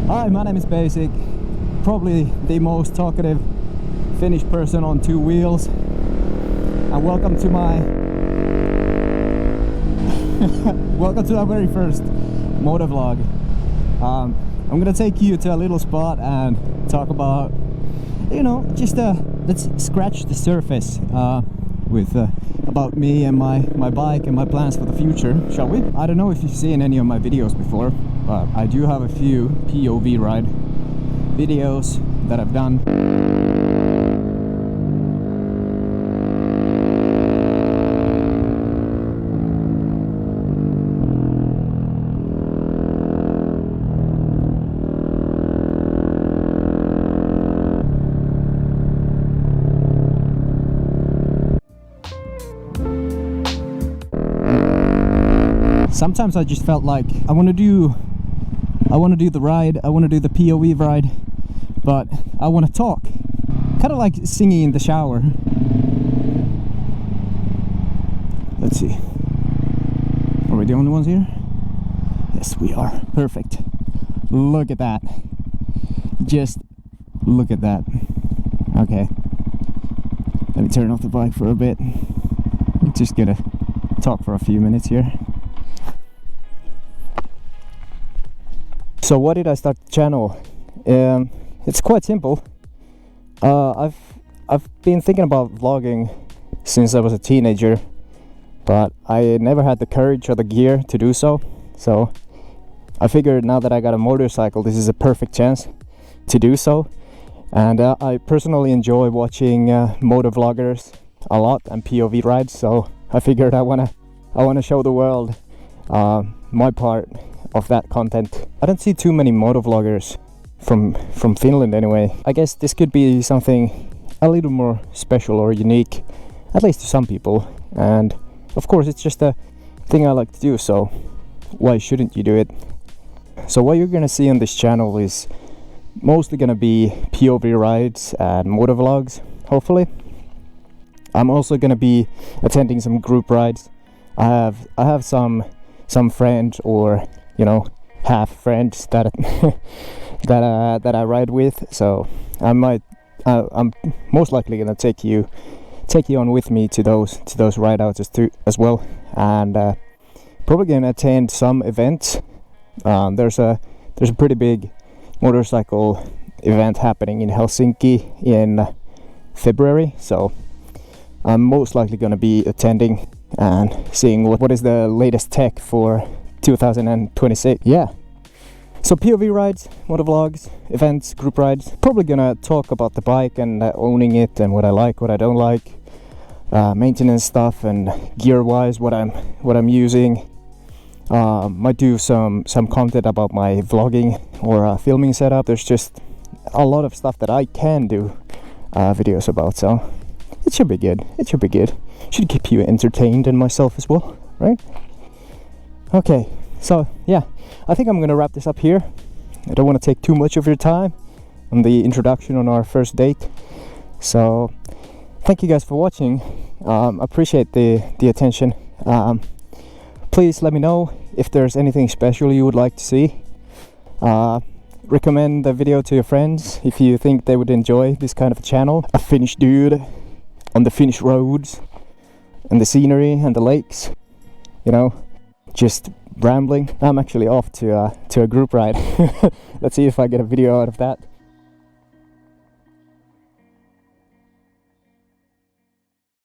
Hi, my name is Basic, probably the most talkative Finnish person on two wheels, and welcome to my welcome to our very first motovlog. I'm gonna take you to a little spot and talk about, you know, just let's scratch the surface with about me and my bike and my plans for the future, shall we? I don't know if you've seen any of my videos before, but I do have a few POV ride videos that I've done. Sometimes I just felt like I want to do the ride, I want to do the POV ride, but I want to talk. Kind of like singing in the shower. Let's see. Are we the only ones here? Yes, we are. Perfect. Look at that. Just look at that. Okay. Let me turn off the bike for a bit. I'm just gonna talk for a few minutes here. So why did I start the channel? It's quite simple. I've been thinking about vlogging since I was a teenager, but I never had the courage or the gear to do so. So I figured now that I got a motorcycle, this is a perfect chance to do so. And I personally enjoy watching motovloggers a lot and POV rides. So I figured I wanna show the world my part of that content. I don't see too many motovloggers from Finland anyway. I guess this could be something a little more special or unique, at least to some people. And of course it's just a thing I like to do, so why shouldn't you do it? So what you're gonna see on this channel is mostly gonna be POV rides and motovlogs, hopefully. I'm also gonna be attending some group rides. I have some friends, or you know, half friends that that I ride with, so I'm most likely gonna take you on with me to those ride outs as well, and probably gonna attend some events. There's a pretty big motorcycle event happening in Helsinki in February, so I'm most likely gonna be attending and seeing what is the latest tech for 2026. Yeah, so POV rides, motovlogs, events, group rides. Probably gonna talk about the bike and owning it and what I like, what I don't like, maintenance stuff and gear wise what I'm using. Might do some content about my vlogging or filming setup. There's just a lot of stuff that I can do videos about, so it should be good. It should be good. Should keep you entertained and myself as well, right? Okay, so yeah, I think I'm gonna wrap this up here. I don't want to take too much of your time on the introduction on our first date. So thank you guys for watching. Appreciate the attention. Please let me know if there's anything special you would like to see. Recommend the video to your friends if you think they would enjoy this kind of channel. A Finnish dude on the Finnish roads and the scenery and the lakes, you know, just rambling. I'm actually off to a group ride. Let's see if I get a video out of that.